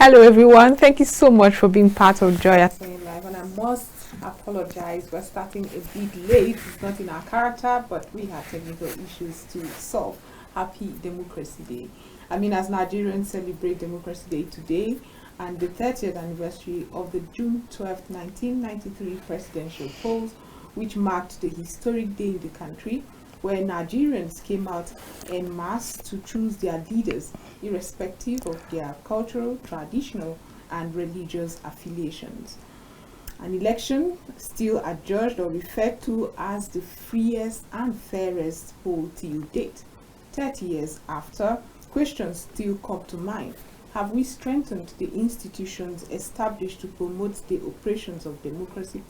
Hello everyone, thank you so much for being part of Joy Asonye Live, and I must apologize, we're starting a bit late. It's not in our character, but we have technical issues to solve. Happy Democracy Day. As Nigerians celebrate Democracy Day today and the 30th anniversary of the June 12, 1993 presidential polls, which marked the historic day in the country where Nigerians came out en masse to choose their leaders, irrespective of their cultural, traditional, and religious affiliations. An election still adjudged or referred to as the freest and fairest poll till date. 30 years after, questions still come to mind. Have we strengthened the institutions established to promote the operations of democratic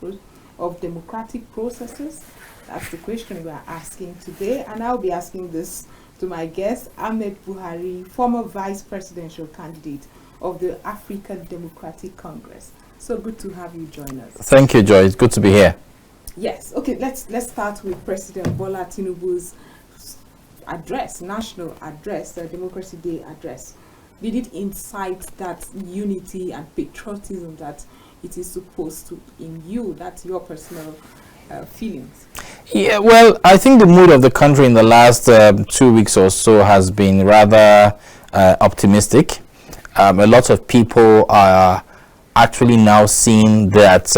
processes? That's the question we are asking today, and I'll be asking this to my guest, Ahmed Buhari, former vice presidential candidate of the African Democratic Congress. So good to have you join us. Thank you, Joy. It's good to be here. Yes. Okay. Let's start with President Bola Tinubu's address, national address, the Democracy Day address. Did it incite that unity and patriotism that it is supposed to in you? That's your personal feelings. Yeah, well, I think the mood of the country in the last 2 weeks or so has been rather optimistic. A lot of people are actually now seeing that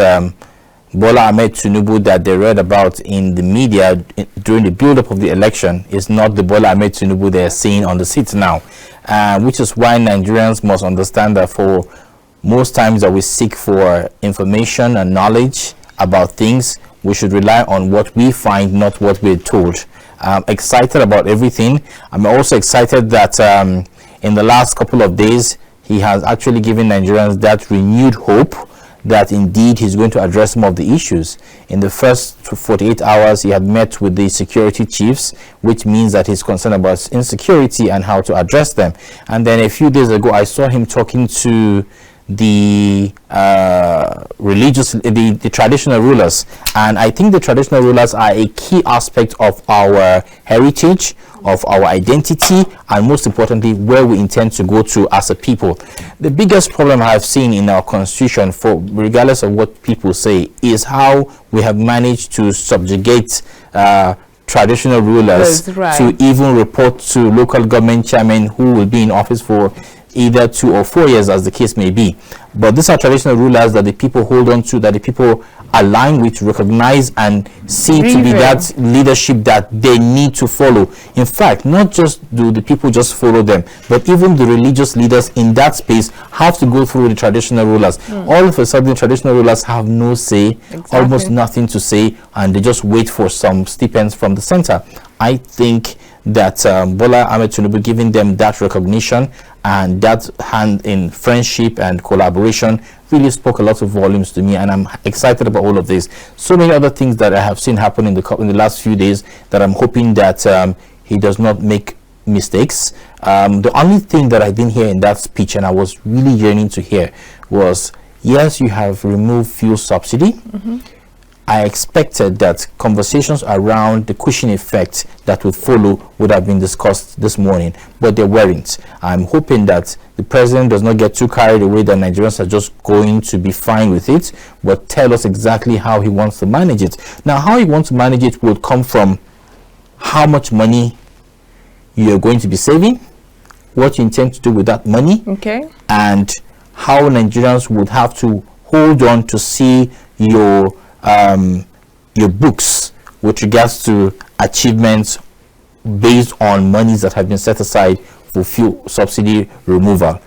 Bola Ahmed Tinubu that they read about in the media during the build-up of the election is not the Bola Ahmed Tinubu they're seeing on the seat now, which is why Nigerians must understand that for most times that we seek for information and knowledge about things, we should rely on what we find, not what we're told. I'm excited about everything. I'm also excited that in the last couple of days, he has actually given Nigerians that renewed hope that indeed he's going to address some of the issues. In the first 48 hours, he had met with the security chiefs, which means that he's concerned about insecurity and how to address them. And then a few days ago, I saw him talking to the the traditional rulers, and I think the traditional rulers are a key aspect of our heritage, of our identity, and most importantly where we intend to go to as a people. The biggest problem I've seen in our constitution, for regardless of what people say, is how we have managed to subjugate traditional rulers to even report to local government chairmen who will be in office for either 2 or 4 years, as the case may be. But these are traditional rulers that the people hold on to, that the people align with, recognize, and see to be that leadership that they need to follow. In fact, not just do the people just follow them, but even the religious leaders in that space have to go through the traditional rulers. All of a sudden, traditional rulers have no say, almost nothing to say, and they just wait for some stipends from the center. I think that Bola Ahmed Tinubu giving them that recognition and that hand in friendship and collaboration really spoke a lot of volumes to me, and I'm excited about all of this. So many other things that I have seen happen in the last few days that I'm hoping that he does not make mistakes. The only thing that I didn't hear in that speech, and I was really yearning to hear, was yes, you have removed fuel subsidy. I expected that conversations around the cushion effect that would follow would have been discussed this morning, but they weren't. I'm hoping that the president does not get too carried away that Nigerians are just going to be fine with it, but tell us exactly how he wants to manage it. Now, how he wants to manage it will come from how much money you're going to be saving, what you intend to do with that money, and how Nigerians would have to hold on to see your books with regards to achievements based on monies that have been set aside for fuel subsidy removal,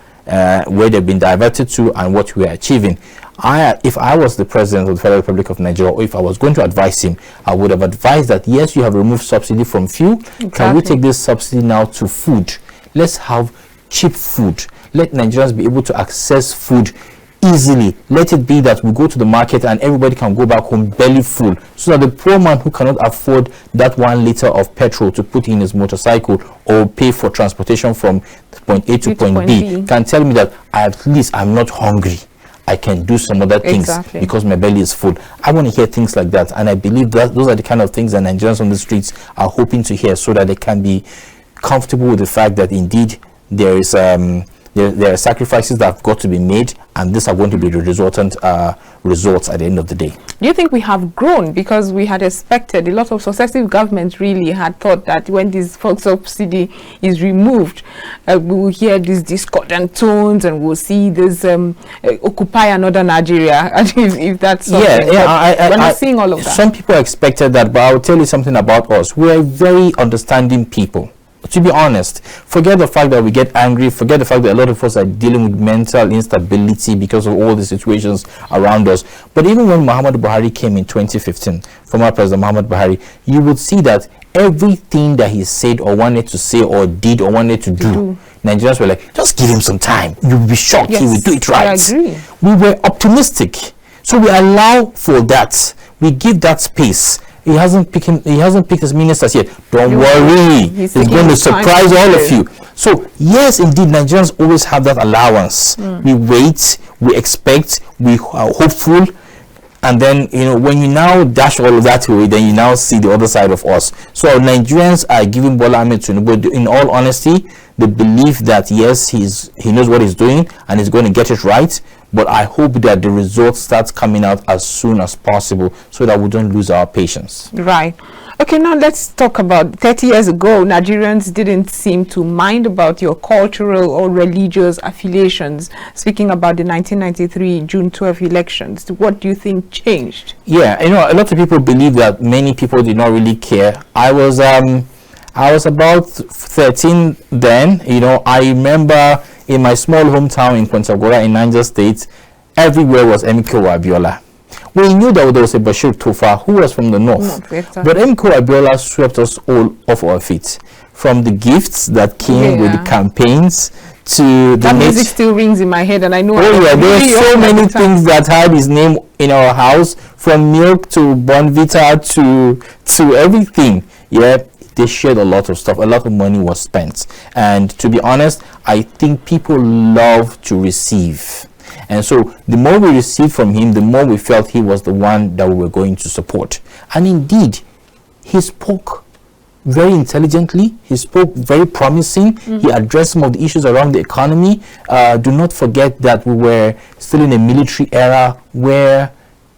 where they've been diverted to and what we are achieving. If I was the president of the Federal Republic of Nigeria, or if I was going to advise him, I would have advised that yes, you have removed subsidy from fuel. Can we take this subsidy now to food? Let's have cheap food. Let Nigerians be able to access food easily. Let it be that we go to the market and everybody can go back home belly full, so that the poor man who cannot afford that 1 liter of petrol to put in his motorcycle or pay for transportation from point A to point B can tell me that at least I'm not hungry. I can do some other things because my belly is full. I want to hear things like that, and I believe that those are the kind of things that Nigerians on the streets are hoping to hear, so that they can be comfortable with the fact that indeed there is There are sacrifices that have got to be made, and these are going to be the resultant results at the end of the day. Do you think we have grown? Because we had expected, a lot of successive governments really had thought that when this fuel subsidy is removed, we will hear these discordant tones and we'll see this occupy another Nigeria, if that's something. We're not seeing all of that. Some people expected that, but I will tell you something about us. We are very understanding people. To be honest, forget the fact that we get angry, forget the fact that a lot of us are dealing with mental instability because of all the situations around us. But even when Muhammad Buhari came in 2015, former President Muhammad Buhari, you would see that everything that he said or wanted to say or did or wanted to do, Nigerians were like, just give him some time. You'll be shocked. Yes, he will do it right. I agree. We were optimistic. So we allow for that. We give that space. He hasn't picked his ministers yet. Don't worry. He's going to surprise all of you. So, yes, indeed, Nigerians always have that allowance. We wait, we expect, we are hopeful. And then, when you now dash all of that away, then you now see the other side of us. So, Nigerians are giving Bola Ahmed Tinubu, in all honesty, the belief that, yes, he knows what he's doing and he's going to get it right. But I hope that the results start coming out as soon as possible so that we don't lose our patience. Right. Okay, now let's talk about 30 years ago. Nigerians didn't seem to mind about your cultural or religious affiliations. Speaking about the 1993 June 12 elections, what do you think changed? Yeah, a lot of people believe that many people did not really care. I was about 13 then. I remember in my small hometown in Kwantagora in Niger State, everywhere was MKO Abiola. We knew that there was a Bashir Tofa who was from the north, but MKO Abiola swept us all off our feet. From the gifts that came with the campaigns to that music still rings in my head, and I know. Oh yeah, there are so many things that had his name in our house, from milk to Bonvita to everything. Yeah. They shared a lot of stuff. A lot of money was spent. And to be honest, I think people love to receive. And so the more we received from him, the more we felt he was the one that we were going to support. And indeed, he spoke very intelligently. He spoke very promising. He addressed some of the issues around the economy. Do not forget that we were still in a military era where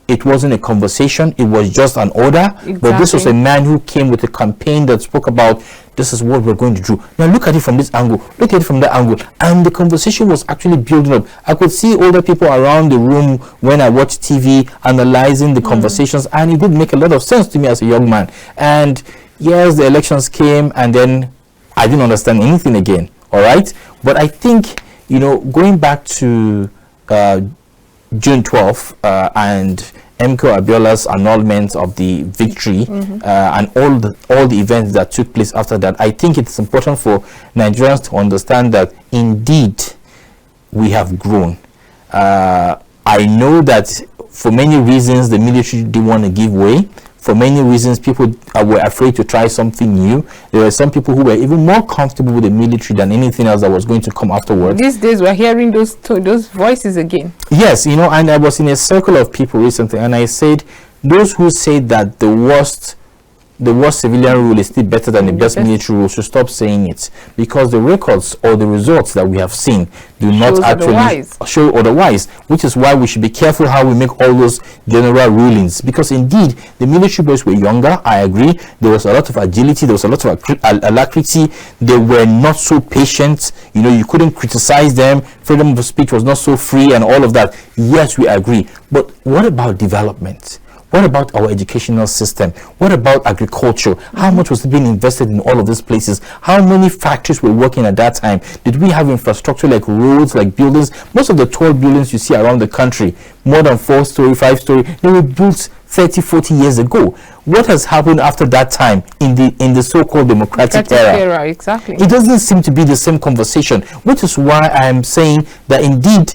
it wasn't a conversation, it was just an order. Exactly. But this was a man who came with a campaign that spoke about, this is what we're going to do. Now look at it from this angle, look at it from that angle. And the conversation was actually building up. I could see older people around the room when I watched TV analyzing the conversations, and it did make a lot of sense to me as a young man. And yes, the elections came, and then I didn't understand anything again. All right. But I think, going back to June 12th and MKO Abiola's annulment of the victory and all the events that took place after that, I think it's important for Nigerians to understand that indeed we have grown. I know that for many reasons the military didn't want to give way. For many reasons, people were afraid to try something new. There were some people who were even more comfortable with the military than anything else that was going to come afterwards. These days, we're hearing those voices again. Yes, and I was in a circle of people recently, and I said, those who say that the worst civilian rule is still better than the best military rule should stop saying it, because the records or the results that we have seen do not actually show otherwise, which is why we should be careful how we make all those general rulings, because indeed the military boys were younger. I agree, there was a lot of agility, there was a lot of alacrity, they were not so patient, you couldn't criticize them, freedom of speech was not so free and all of that. Yes, we agree, but what about development? What about our educational system? What about agriculture? How much was being invested in all of these places? How many factories were working at that time? Did we have infrastructure like roads, like buildings? Most of the tall buildings you see around the country, more than 4-story, 5-story, they were built 30, 40 years ago. What has happened after that time in the so-called democratic era? Exactly. It doesn't seem to be the same conversation, which is why I am saying that indeed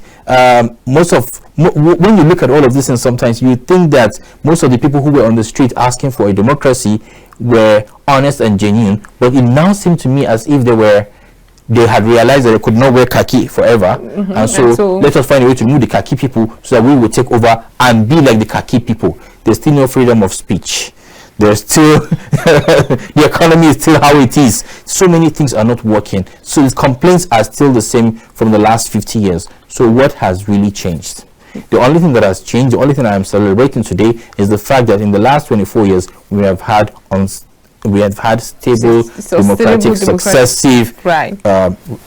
when you look at all of this, and sometimes you think that most of the people who were on the street asking for a democracy were honest and genuine, but it now seemed to me as if they had realized that they could not wear khaki forever, and so let us find a way to move the khaki people so that we will take over and be like the khaki people. There's still no freedom of speech. There's still the economy is still how it is. So many things are not working. So the complaints are still the same from the last 50 years. So what has really changed? The only thing that has changed, the only thing I am celebrating today is the fact that in the last 24 years we have had stable, democratic, successive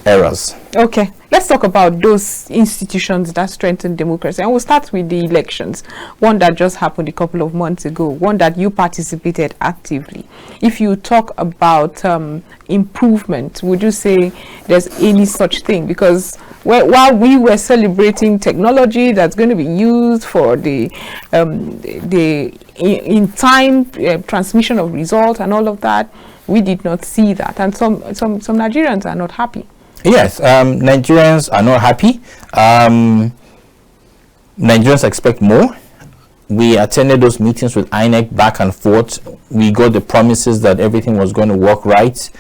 eras. Okay, let's talk about those institutions that strengthen democracy, and we'll start with the elections. One that just happened a couple of months ago, one that you participated actively. If you talk about improvement, would you say there's any such thing? Because while we were celebrating technology that's going to be used for the in time transmission of results and all of that, we did not see that, and some Nigerians are not happy. Yes, Nigerians are not happy. Nigerians expect more. We attended those meetings with INEC back and forth. We got the promises that everything was going to work right.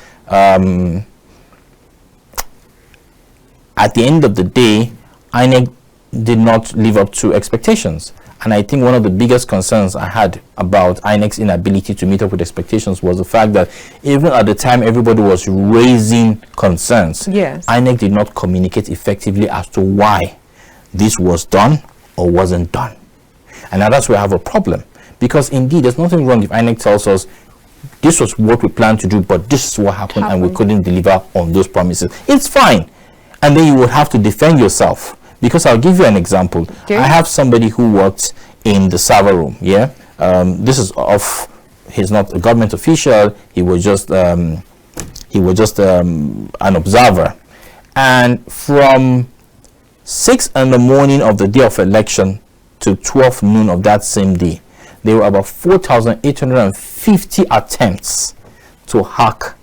At the end of the day, INEC did not live up to expectations. And I think one of the biggest concerns I had about INEC's inability to meet up with expectations was the fact that even at the time everybody was raising concerns, yes, INEC did not communicate effectively as to why this was done or wasn't done. And now that's where I have a problem. Because indeed, there's nothing wrong if INEC tells us this was what we planned to do, but this is what happened and we couldn't deliver on those promises. It's fine. And then you would have to defend yourself. Because I'll give you an example. Okay. I have somebody who worked in the server room. Yeah, this is off. He's not a government official. He was just an observer. And from 6 in the morning of the day of election to 12 noon of that same day, there were about 4,850 attempts to hack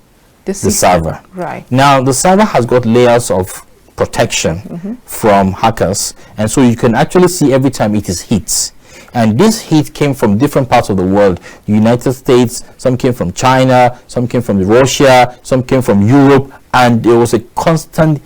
the server. Right now, the server has got layers of protection from hackers, and so you can actually see every time it is hit. And this heat came from different parts of the world. The United States, some came from China, some came from Russia, some came from Europe, and there was a constant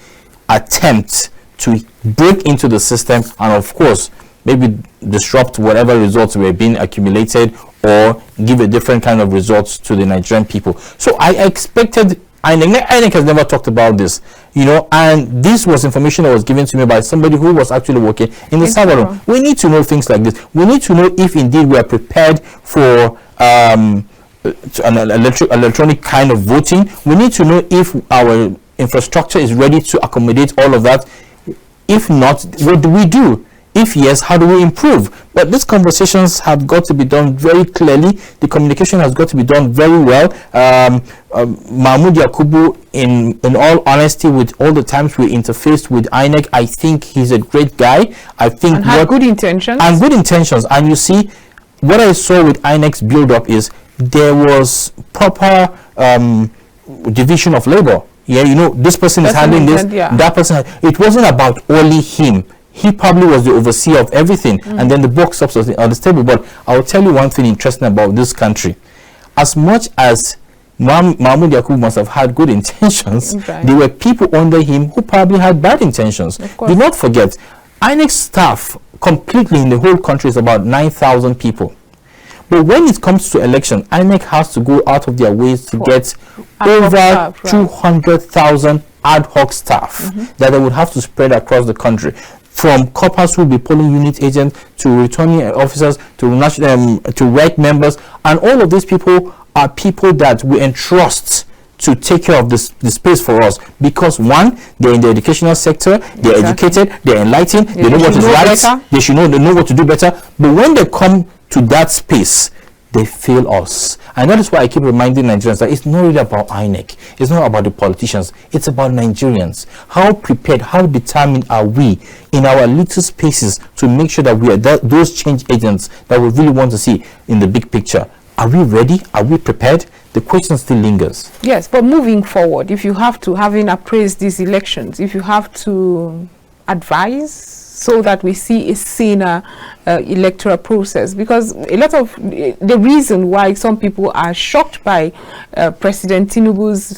attempt to break into the system and, of course, maybe disrupt whatever results were being accumulated or give a different kind of results to the Nigerian people. So I expected, INEC has never talked about this, you know, and this was information that was given to me by somebody who was actually working in the server room. We need to know things like this. We need to know if indeed we are prepared for an electronic kind of voting. We need to know if our infrastructure is ready to accommodate all of that. If not, what do we do? If yes, how do we improve? But these conversations have got to be done very clearly. The communication has got to be done very well. Mahmoud Yakubu, in all honesty, with all the times we interfaced with INEC, I think he's a great guy. I think and had good intentions. And good intentions. And you see, what I saw with INEC's build-up is there was proper division of labor. Yeah, you know, this person is handling this, that person. It wasn't about only him. He probably was the overseer of everything, and then the box stops on the table. But I'll tell you one thing interesting about this country. As much as Mahmoud Yakubu must have had good intentions, there were people under him who probably had bad intentions. Do not forget, INEC staff completely in the whole country is about 9,000 people. But when it comes to election, INEC has to go out of their ways to get over 200,000 ad hoc staff that they would have to spread across the country. From corpers who will be polling unit agents to returning officers to REC members, and all of these people are people that we entrust to take care of the space for us, because one, they're in the educational sector, they're educated, they're enlightened, they know what is right, they know what to do better. But when they come to that space, they fail us. And that is why I keep reminding Nigerians that it's not really about INEC, it's not about the politicians, it's about Nigerians. How prepared, how determined are we in our little spaces to make sure that we are those change agents that we really want to see in the big picture? Are we ready? Are we prepared? The question still lingers. Yes, but moving forward, if you have to, having appraised these elections, if you have to advise so that we see a saner electoral process, because a lot of the reason why some people are shocked by President Tinubu's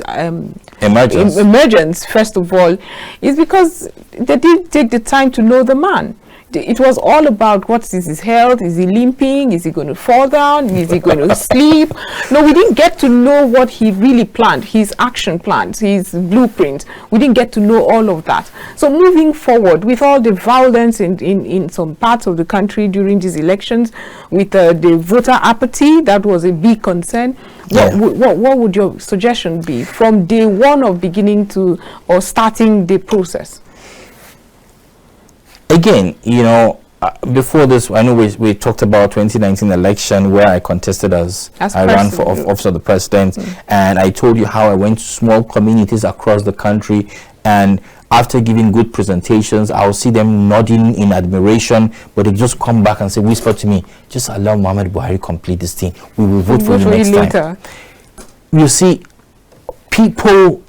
emergence, first of all, is because they didn't take the time to know the man. it was all about what is his health. Is he limping? Is he going to fall down? Is he going to sleep? No, we didn't get to know what he really planned, his action plans, his blueprint. We didn't get to know all of that. So moving forward, with all the violence in some parts of the country during these elections, with the voter apathy, that was a big concern. What would your suggestion be from day one of beginning to or starting the process? Again, before this, I know we talked about 2019 election where I contested as I ran for office of the president, and I told you how I went to small communities across the country, and after giving good presentations, I'll see them nodding in admiration, but they just come back and say, whisper to me, just allow Muhammad Buhari complete this thing. We will vote for you next time. You see, people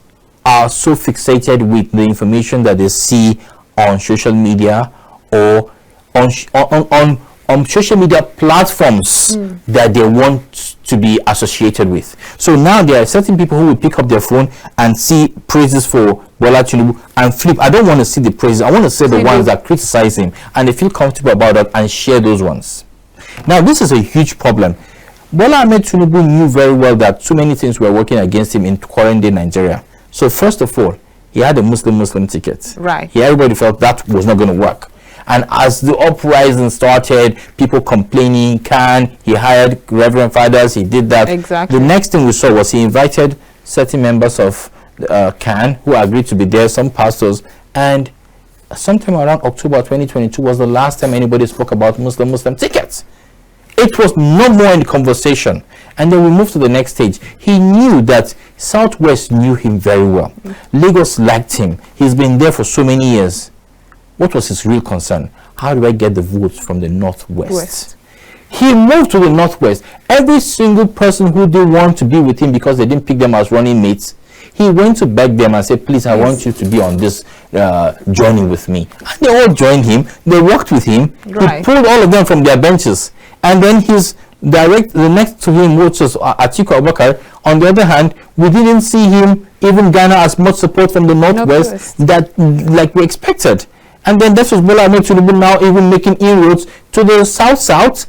are so fixated with the information that they see on social media or on social media platforms that they want to be associated with. So now there are certain people who will pick up their phone and see praises for Bola Tinubu and flip. I don't want to see the praises. I want to see the ones that criticize him, and they feel comfortable about that and share those ones. Now this is a huge problem. Bola Ahmed Tinubu knew very well that too many things were working against him in current day Nigeria. So first of all, he had a Muslim ticket. Right. Everybody felt that was not going to work. And as the uprising started, people complaining, he hired reverend fathers, he did that. Exactly. The next thing we saw was he invited certain members of who agreed to be there, some pastors, and sometime around October 2022 was the last time anybody spoke about Muslim tickets. It was no more in the conversation. And then we moved to the next stage. He knew that Southwest knew him very well. Lagos liked him. He's been there for so many years. What was his real concern? How do I get the votes from the Northwest? He moved to the Northwest. Every single person who didn't want to be with him because they didn't pick them as running mates, he went to beg them and said, please, I want you to be on this journey with me. And they all joined him. They worked with him. Right. He pulled all of them from their benches. And then the next to him, which was Atiku Abubakar. On the other hand, we didn't see him even garner as much support from the Northwest that like we expected. And then this was Bola Ahmed Tinubu now even making inroads to the South,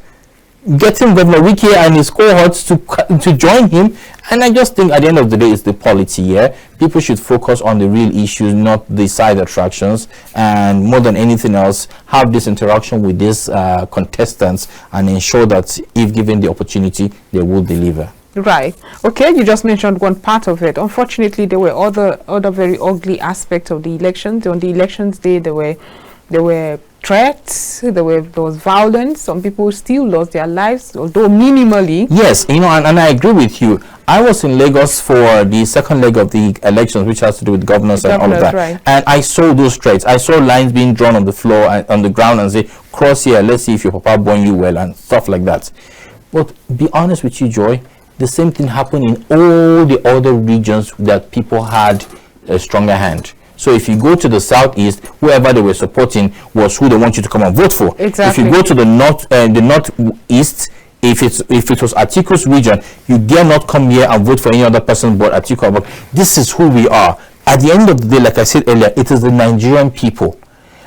getting Governor Wike and his cohorts to join him. And I just think at the end of the day, it's the polity here. People should focus on the real issues, not the side attractions, and more than anything else, have this interaction with these contestants and ensure that if given the opportunity, they will deliver. Right. Okay, you just mentioned one part of it. Unfortunately, there were other very ugly aspects of the elections. On the elections day, there were threats, there was violence. Some people still lost their lives, although minimally. Yes, and I agree with you. I was in Lagos for the second leg of the elections, which has to do with governors and all of that. Right. And I saw those threats. I saw lines being drawn on the floor and on the ground and say, cross here, let's see if your papa born you well, and stuff like that. But be honest with you, Joy, the same thing happened in all the other regions that people had a stronger hand. So if you go to the southeast, whoever they were supporting was who they want you to come and vote for. Exactly. If you go to the northeast, if it was Atiku's region, you dare not come here and vote for any other person but Atiku Abubakar. This is who we are. At the end of the day, like I said earlier, it is the Nigerian people.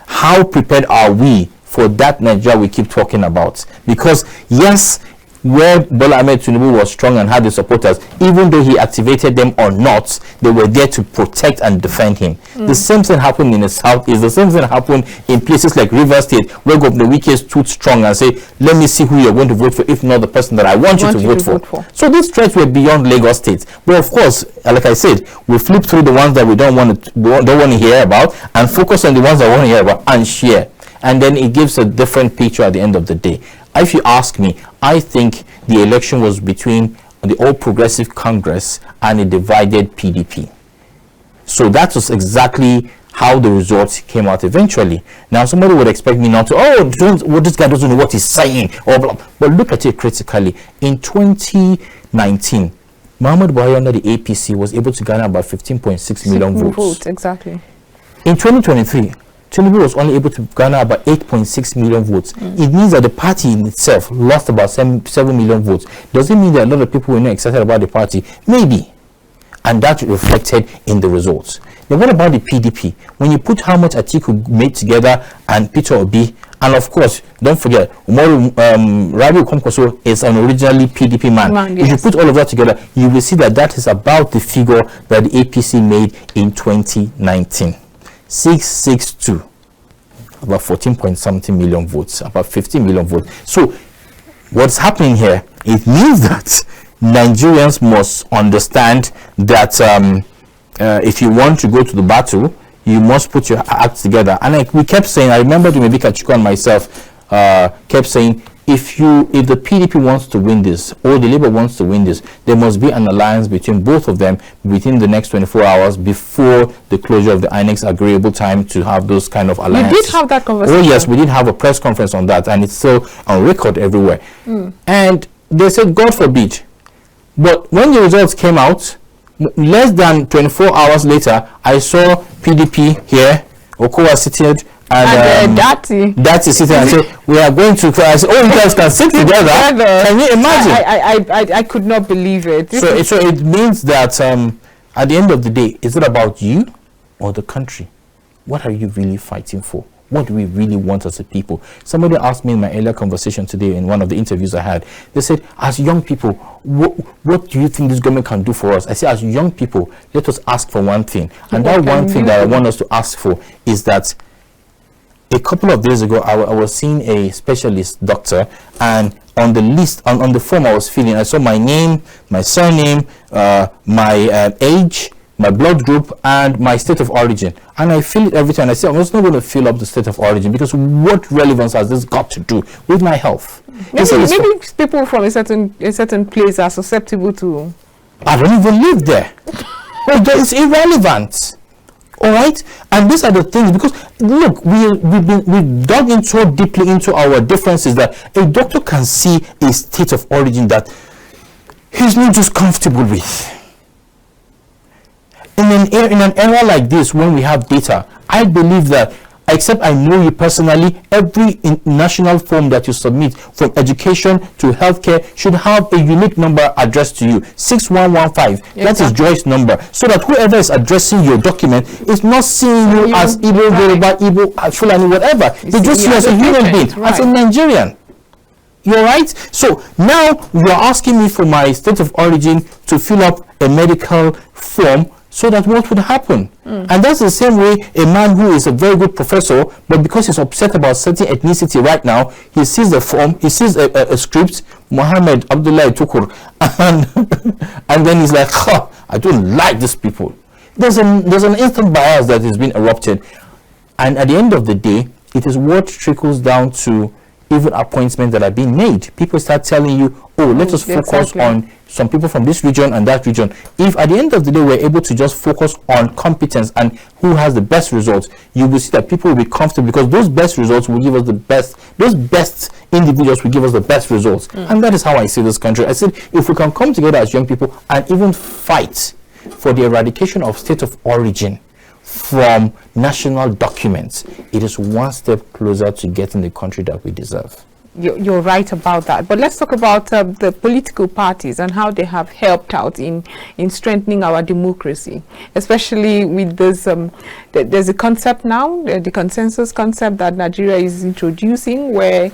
How prepared are we for that Nigeria we keep talking about? Because yes, where Bola Ahmed Tinubu was strong and had the supporters, even though he activated them or not, they were there to protect and defend him. The same thing happened in the southeast. The same thing happened in places like Rivers State, where Governor Wike stood strong and said, let me see who you're going to vote for, if not the person that I want you to vote for. So these threats were beyond Lagos State. But of course, like I said, we flip through the ones that we don't want to hear about and focus on the ones that we want to hear about and share. And then it gives a different picture at the end of the day. If you ask me, I think the election was between the All Progressive Congress and a divided PDP. So that was exactly how the results came out eventually. Now, somebody would expect me not to, this guy doesn't know what he's saying. Or blah. But look at it critically. In 2019, Muhammad Buhari under the APC was able to garner about 15.6 million votes. Exactly. In 2023, Tinubu was only able to garner about 8.6 million votes. It means that the party in itself lost about 7 million votes. Does it mean that a lot of people were not excited about the party? Maybe. And that reflected in the results. Then what about the PDP? When you put how much Atiku made together and Peter Obi And of course, don't forget, Rabiu Kwankwaso is an originally PDP man. If you put all of that together, you will see that that is about the figure that the APC made in 2019. 662. About 14 point something million votes, about 15 million votes. So what's happening here, it means that Nigerians must understand that if you want to go to the battle, you must put your acts together. And we kept saying, I remember maybe Kachiko and myself kept saying, if the PDP wants to win this, or the Labour wants to win this, there must be an alliance between both of them within the next 24 hours before the closure of the INEC's agreeable time to have those kind of alliances. You did have that conversation? Oh yes, we did have a press conference on that, and it's still on record everywhere. And they said, God forbid. But when the results came out, less than 24 hours later, I saw PDP here, Okowa seated, and Dati sitting and say, we are going to, I said, oh, you guys can sit together. Can you imagine? I could not believe it. So it means that at the end of the day, is it about you or the country? What are you really fighting for? What do we really want as a people? Somebody asked me in my earlier conversation today in one of the interviews I had, they said, as young people, what do you think this government can do for us? I said, as young people, let us ask for one thing. And that one thing that I want us to ask for is that a couple of days ago, I was seeing a specialist doctor, and on the list, on the form I was filling, I saw my name, my surname, my age, my blood group, and my state of origin. And I fill it every time. I say, I'm just not going to fill up the state of origin, because what relevance has this got to do with my health? Maybe people from a certain place are susceptible to... I don't even live there. It's irrelevant. All right, and these are the things, because look, we've dug in so deeply into our differences that a doctor can see a state of origin that he's not just comfortable with. In an era like this, when we have data, I believe that, except I know you personally, every national form that you submit, from education to healthcare, should have a unique number addressed to you, 6115. Exactly. That is Joy's number, so that whoever is addressing your document is not seeing you as Igbo, Yoruba, Igbo, Fulani, whatever. They just see you as a human being, as a Nigerian. You're right. So now you are asking me for my state of origin to fill up a medical form, so that what would happen? And that's the same way a man who is a very good professor, but because he's upset about certain ethnicity right now, he sees the form, he sees a script, Mohammed Abdullah Tukur, and then he's like, I don't like these people. There's an instant bias that has been erupted, and at the end of the day, it is what trickles down to even appointments that are being made. People start telling you, oh, let us focus on some people from this region and that region. If at the end of the day we're able to just focus on competence and who has the best results, you will see that people will be comfortable, because those best results will give us the best, those best individuals will give us the best results. And that is how I see this country. I said, if we can come together as young people and even fight for the eradication of state of origin from national documents, it is one step closer to getting the country that we deserve. You're right about that, but let's talk about the political parties and how they have helped out in strengthening our democracy, especially with this there's a concept now, the consensus concept that Nigeria is introducing, where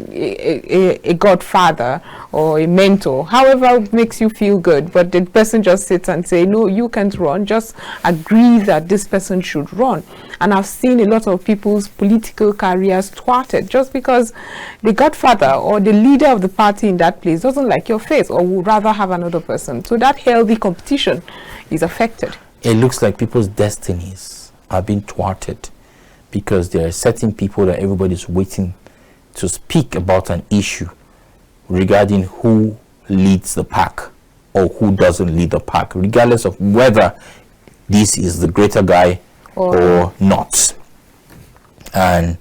a godfather or a mentor, however makes you feel good, but the person just sits and say, no, you can't run, just agree that this person should run. And I've seen a lot of people's political careers thwarted just because the godfather or the leader of the party in that place doesn't like your face or would rather have another person. So that healthy competition is affected. It looks like people's destinies are being thwarted because there are certain people that everybody's waiting to speak about an issue regarding who leads the pack or who doesn't lead the pack, regardless of whether this is the greater guy or not. And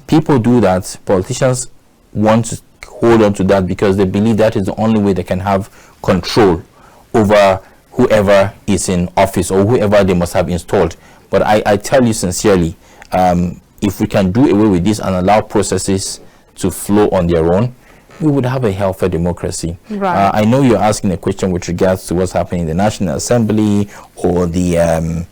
people do that. Politicians want to hold on to that because they believe that is the only way they can have control over whoever is in office or whoever they must have installed. But I tell you sincerely, if we can do away with this and allow processes to flow on their own, we would have a healthier democracy. Right. I know you're asking a question with regards to what's happening in the National Assembly or the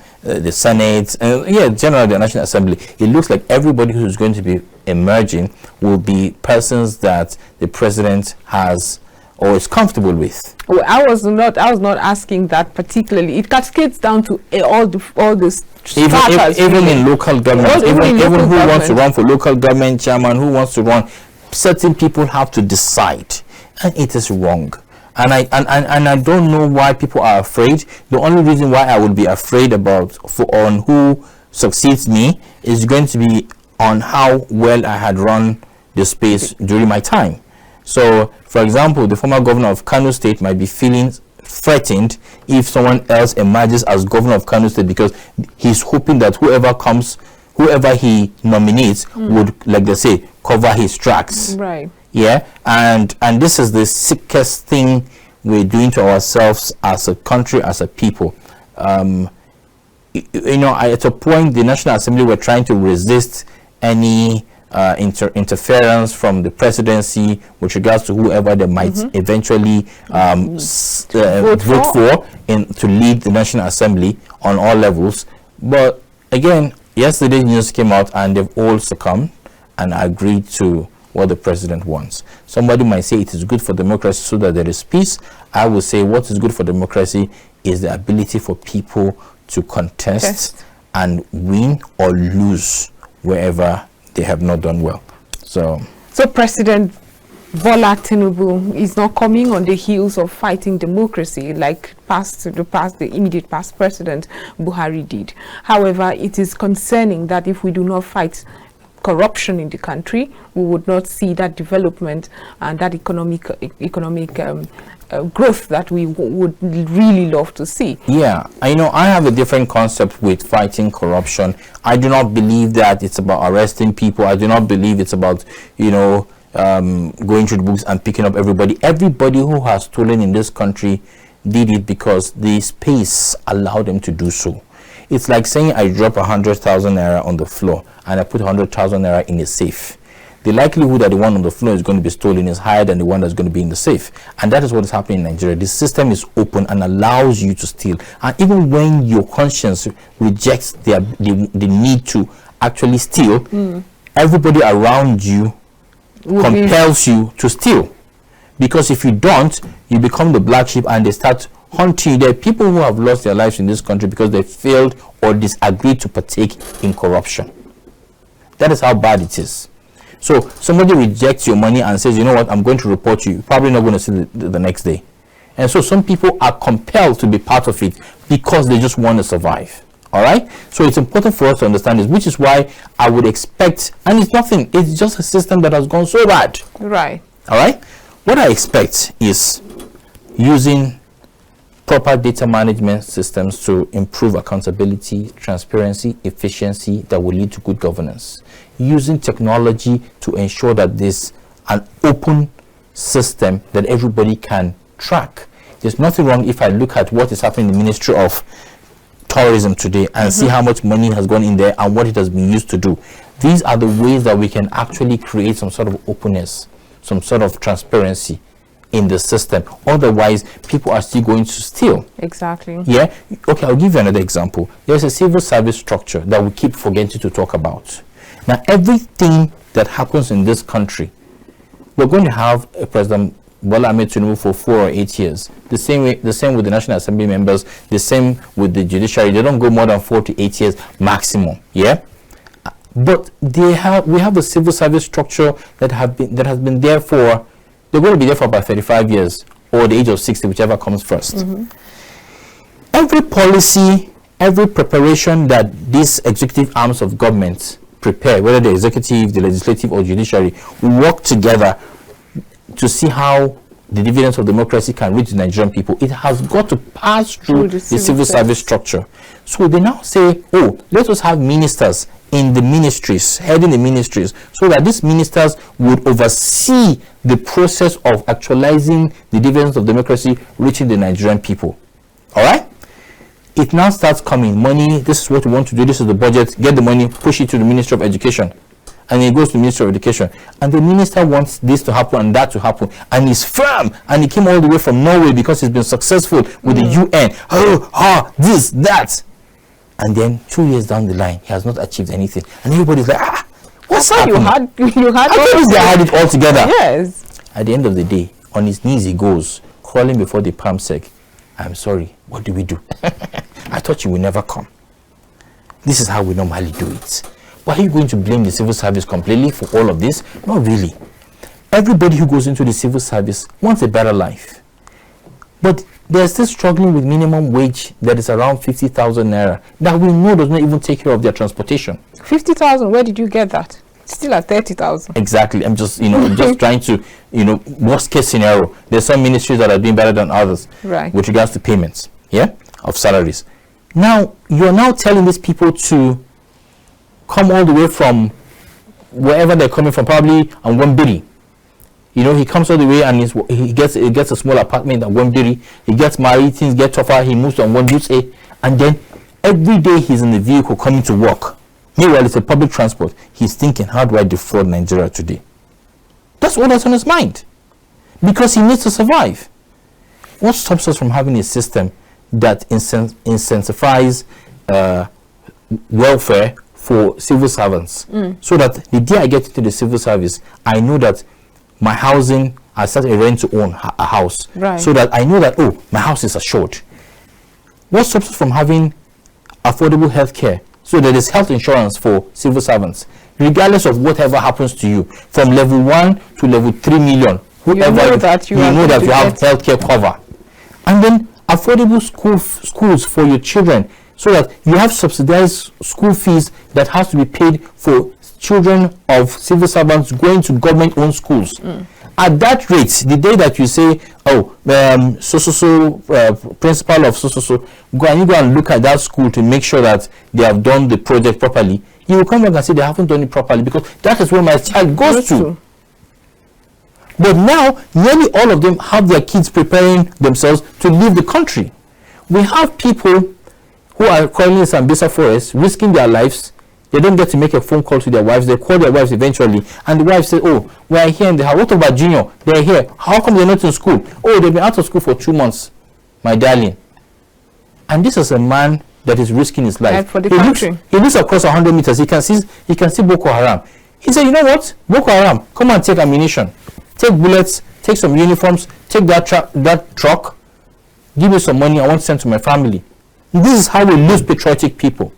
Senate, generally the National Assembly. It looks like everybody who's going to be emerging will be persons that the president has or is comfortable with. Well, I was not asking that particularly. It cascades down to all the even in local government, even who wants to run for local government chairman, who wants to run, certain people have to decide, and it is wrong. And I don't know why people are afraid. The only reason why I would be afraid on who succeeds me is going to be on how well I had run the space during my time. So, for example, the former governor of Kano State might be feeling threatened if someone else emerges as governor of Kano State, because he's hoping that whoever he nominates would, like they say, cover his tracks. Right. Yeah, and this is the sickest thing we're doing to ourselves as a country, as a people. At a point, the National Assembly were trying to resist any interference from the presidency with regards to whoever they might eventually vote for to lead the National Assembly on all levels. But again, yesterday's news came out and they've all succumbed and agreed to what the president wants. Somebody might say it is good for democracy so that there is peace. I will say what is good for democracy is the ability for people to contest and win or lose wherever they have not done well. So President Bola Tinubu is not coming on the heels of fighting democracy like the immediate past president Buhari did. However, it is concerning that if we do not fight corruption in the country, we would not see that development and that economic growth that we would really love to see. Yeah, I have a different concept with fighting corruption. I do not believe that it's about arresting people. I do not believe it's about going through the books and picking up everybody. Everybody who has stolen in this country did it because the space allowed them to do so. It's like saying I drop 100,000 naira on the floor and I put 100,000 naira in a safe. The likelihood that the one on the floor is going to be stolen is higher than the one that's going to be in the safe. And that is what is happening in Nigeria. The system is open and allows you to steal. And even when your conscience rejects the need to actually steal, everybody around you compels you to steal. Because if you don't, you become the black sheep and they start hunting you. There are people who have lost their lives in this country because they failed or disagreed to partake in corruption. That is how bad it is. So somebody rejects your money and says, you know what, I'm going to report you. You're probably not going to see the next day. And so some people are compelled to be part of it because they just want to survive. All right? So it's important for us to understand this, which is why I would expect, and it's nothing, it's just a system that has gone so bad. Right. All right? What I expect is using proper data management systems to improve accountability, transparency, efficiency that will lead to good governance. Using technology to ensure that there's an open system that everybody can track. There's nothing wrong if I look at what is happening in the Ministry of Tourism today and see how much money has gone in there and what it has been used to do. These are the ways that we can actually create some sort of openness, some sort of transparency in the system. Otherwise, people are still going to steal. Exactly. Yeah. Okay, I'll give you another example. There's a civil service structure that we keep forgetting to talk about. Now, everything that happens in this country, we're going to have a President Bola Ahmed Tinubu for 4 or 8 years. The same with the National Assembly members, the same with the judiciary. They don't go more than 4 to 8 years maximum. Yeah. But we have a civil service structure that has been there for, they're going to be there for about 35 years or the age of 60, whichever comes first. Every policy, every preparation that these executive arms of government prepare, whether the executive, the legislative, or judiciary, work together to see how the dividends of democracy can reach the Nigerian people. It has got to pass through the civil service structure. So they now say, oh, let us have ministers in the ministries, heading the ministries, so that these ministers would oversee the process of actualizing the dividends of democracy reaching the Nigerian people. All right? It now starts coming. Money, this is what we want to do, this is the budget, get the money, push it to the Ministry of Education. and he goes to the Ministry of Education, and the minister wants this to happen and that to happen, and he's firm, and he came all the way from Norway because he's been successful with the UN. This, that. And then 2 years down the line, he has not achieved anything. And everybody's like, what's happening? You had they had it all together. Yes. At the end of the day, on his knees he goes, crawling before the PAMSEC. I'm sorry, what do we do? I thought you would never come. This is how we normally do it. But are you going to blame the civil service completely for all of this? Not really. Everybody who goes into the civil service wants a better life. But they're still struggling with minimum wage that is around 50,000 naira that we know does not even take care of their transportation. 50,000, where did you get that? Still at 30,000. Exactly. I'm just, just trying to, worst case scenario. There's some ministries that are doing better than others, right, with regards to payments, of salaries. Now, you're now telling these people to come all the way from wherever they're coming from, probably on Wembiri. He comes all the way and he gets a small apartment at Wembiri. He gets married, things get tougher, he moves to Wembiri, and then every day he's in the vehicle coming to work. Meanwhile, it's a public transport. He's thinking, how do I defraud Nigeria today? That's all that's on his mind. Because he needs to survive. What stops us from having a system that incentivizes welfare for civil servants, so that the day I get into the civil service, I know that my housing, I start a rent to own a house, right, so that I know that, my house is assured. What stops us from having affordable health care, so that there's health insurance for civil servants, regardless of whatever happens to you, from level 1 to level 3 million, whoever, you know that you have health care cover. And then affordable schools for your children, so that you have subsidized school fees that has to be paid for children of civil servants going to government-owned schools. At that rate, the day that you say, principal of go and look at that school to make sure that they have done the project properly, you will come back and say they haven't done it properly, because that is where my child goes to. But now, nearly all of them have their kids preparing themselves to leave the country. We have people who are calling in Sambisa Forest, risking their lives. They don't get to make a phone call to their wives. They call their wives eventually, and the wife says, we are here in the house. What about Junior? They're here. How come they're not in school? They've been out of school for 2 months, my darling. And this is a man that is risking his life. For the country. He looks across 100 meters. He can see Boko Haram. He said, you know what? Boko Haram, come and take ammunition. Take bullets, take some uniforms, take that truck, give me some money, I want to send to my family. This is how we lose patriotic people.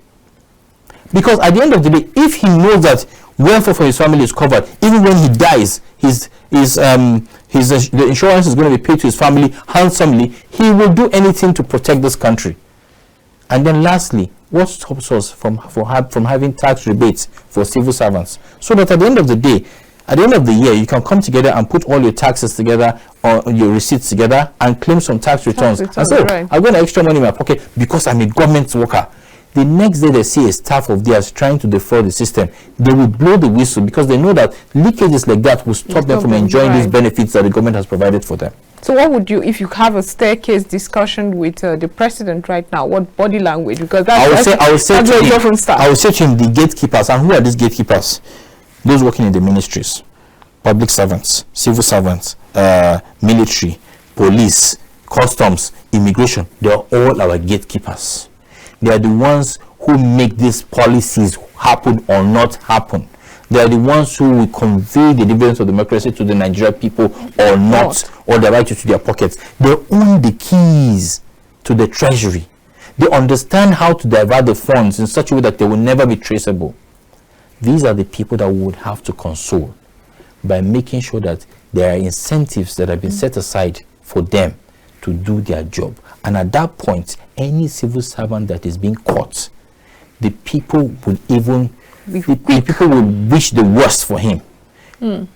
Because at the end of the day, if he knows that welfare for his family is covered, even when he dies, the insurance is going to be paid to his family handsomely, he will do anything to protect this country. And then lastly, what stops us from having tax rebates for civil servants? So that at the end of the day, at the end of the year, you can come together and put all your taxes together or your receipts together and claim some tax returns. And so, right, I've got extra money in my pocket because I'm a government worker. The next day they see a staff of theirs trying to defraud the system, they will blow the whistle, because they know that leakages like that will stop them from enjoying these benefits that the government has provided for them. So what would you, if you have a staircase discussion with the president right now, what body language? Because I would say to him, the gatekeepers. And who are these gatekeepers? Those working in the ministries, public servants, civil servants, military, police, customs, immigration. They are all our gatekeepers. They are the ones who make these policies happen or not happen. They are the ones who will convey the dividends of democracy to the Nigerian people or not, or they write it to their pockets. They own the keys to the treasury. They understand how to divert the funds in such a way that they will never be traceable. These are the people that we would have to console by making sure that there are incentives that have been set aside for them to do their job. And at that point, any civil servant that is being caught, the people will wish the worst for him.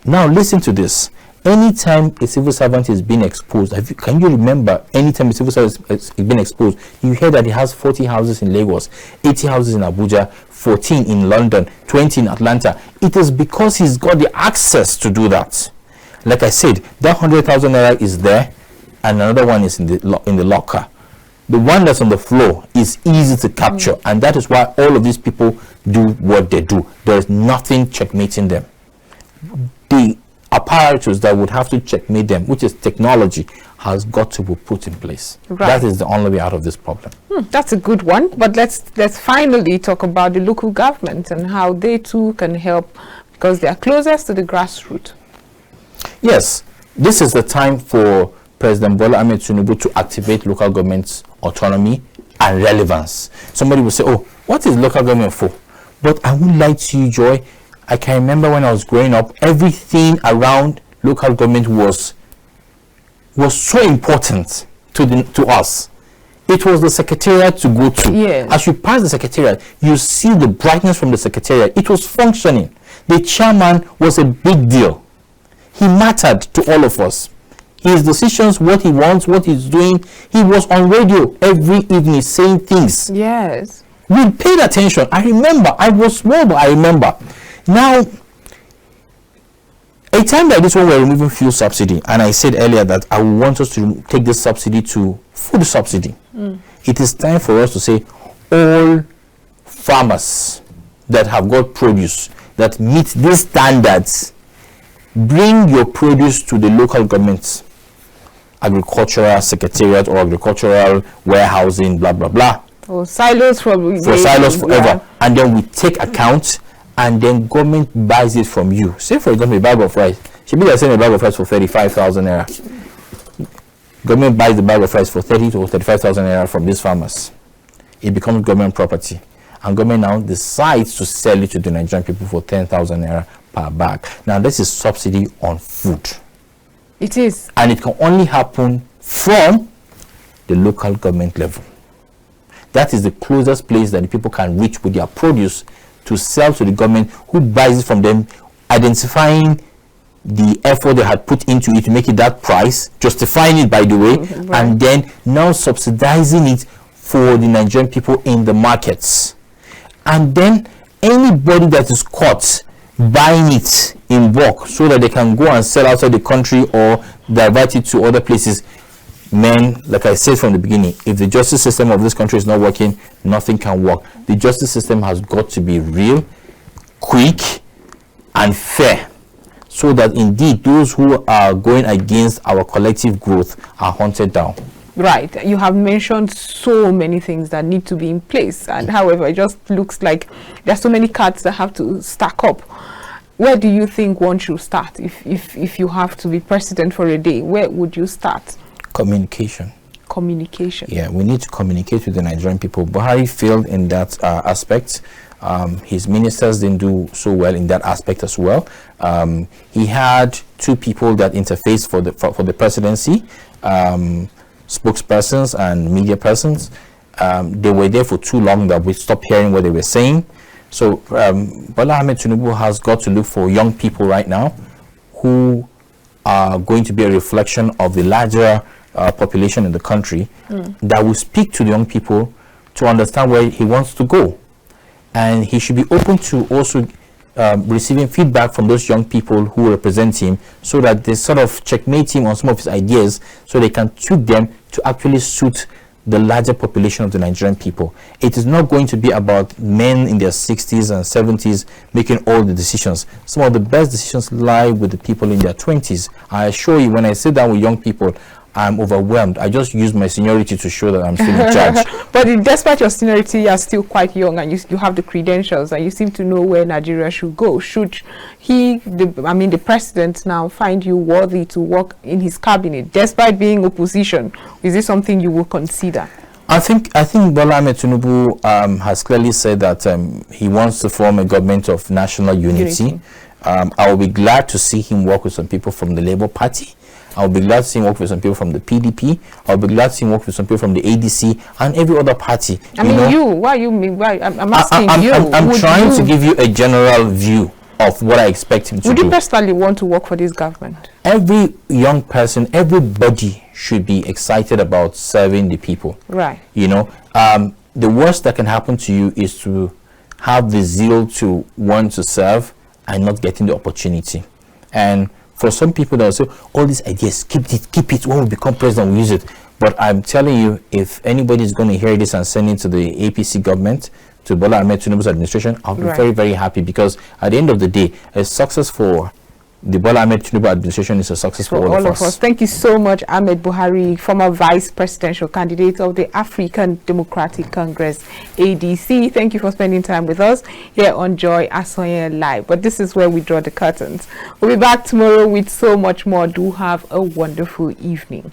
Now listen to this. Anytime a civil servant is being exposed, can you remember anytime a civil servant is being exposed, you hear that he has 40 houses in Lagos, 80 houses in Abuja, 14 in London, 20 in Atlanta. It is because he's got the access to do that. Like I said, that 100,000 naira is there, and another one is in the locker. The one that's on the floor is easy to capture, and that is why all of these people do what they do. There is nothing checkmating them. The apparatus that would have to checkmate them, which is technology, has got to be put in place. Right. That is the only way out of this problem. That's a good one. But let's finally talk about the local government and how they too can help, because they are closest to the grassroots. Yes, this is the time for President Bola Ahmed Tinubu to activate local government's autonomy and relevance. Somebody will say, oh, what is local government for? But I won't lie to you, Joy. I can remember when I was growing up, everything around local government was so important to us. It was the secretariat to go to. Yes. As you pass the secretariat, you see the brightness from the secretariat. It was functioning. The chairman was a big deal. He mattered to all of us. His decisions, what he wants, what he's doing. He was on radio every evening saying things. Yes. We paid attention. I remember. I was small, but I remember. Now, a time like this when we're removing fuel subsidy, and I said earlier that I want us to take this subsidy to food subsidy. It is time for us to say all farmers that have got produce that meet these standards, bring your produce to the local government agricultural secretariat or agricultural warehousing, blah blah blah, Or silos for silos forever, and then we take account, and then government buys it from you. Say for example, a bag of rice should be like selling a bag of rice for 35,000 naira. Government buys the bag of rice for 30 to 35,000 naira from these farmers. It becomes government property, and government now decides to sell it to the Nigerian people for 10,000 naira per bag. Now this is subsidy on food. It is. And it can only happen from the local government level. That is the closest place that the people can reach with their produce to sell to the government, who buys it from them, identifying the effort they had put into it to make it that price, justifying it by the way, Right. and then now subsidizing it for the Nigerian people in the markets. And then anybody that is caught buying it in bulk so that they can go and sell outside the country or divert it to other places, men, like I said from the beginning, if the justice system of this country is not working, nothing can work. The justice system has got to be real, quick, and fair, so that indeed those who are going against our collective growth are hunted down. Right. You have mentioned so many things that need to be in place, and however, it just looks like there's so many cards that have to stack up. Where do you think one should start? If you have to be president for a day, where would you start? Communication. Communication. Yeah, we need to communicate with the Nigerian people. Buhari failed in that aspect. His ministers didn't do so well in that aspect as well. He had two people that interfaced for the presidency, spokespersons and media persons. They were there for too long that we stopped hearing what they were saying. So Bola Ahmed Tinubu has got to look for young people right now who are going to be a reflection of the larger population in the country, that will speak to the young people to understand where he wants to go. And he should be open to also receiving feedback from those young people who represent him, so that they sort of checkmate him on some of his ideas, so they can tweak them to actually suit the larger population of the Nigerian people. It is not going to be about men in their 60s and 70s making all the decisions. Some of the best decisions lie with the people in their 20s. I assure you, when I sit down with young people, I'm overwhelmed. I just use my seniority to show that I'm still in charge. But despite your seniority, you are still quite young, and you have the credentials, and you seem to know where Nigeria should go. Should the president now find you worthy to work in his cabinet, despite being opposition? Is this something you will consider? I think Bola Ahmed Tinubu has clearly said that he wants to form a government of national unity. I will be glad to see him work with some people from the Labour Party. I'll be glad to see him work with some people from the PDP. I'll be glad to see him work with some people from the ADC and every other party. I'm asking you. I'm trying to give you a general view of what I expect him to do. Would you personally want to work for this government? Every young person, everybody should be excited about serving the people. Right. The worst that can happen to you is to have the zeal to want to serve and not getting the opportunity. And for some people that will say, all these ideas, keep it, when we become president, we use it. But I'm telling you, if anybody is going to hear this and send it to the APC government, to Bola Ahmed Tinubu's administration, I'll be very, very happy, because at the end of the day, a success for the Bola Ahmed Tinubu administration is a success for all of us. Thank you so much, Ahmed Buhari, former vice presidential candidate of the African Democratic Congress, ADC. Thank you for spending time with us here on Joy Asonye Live. But this is where we draw the curtains. We'll be back tomorrow with so much more. Do have a wonderful evening.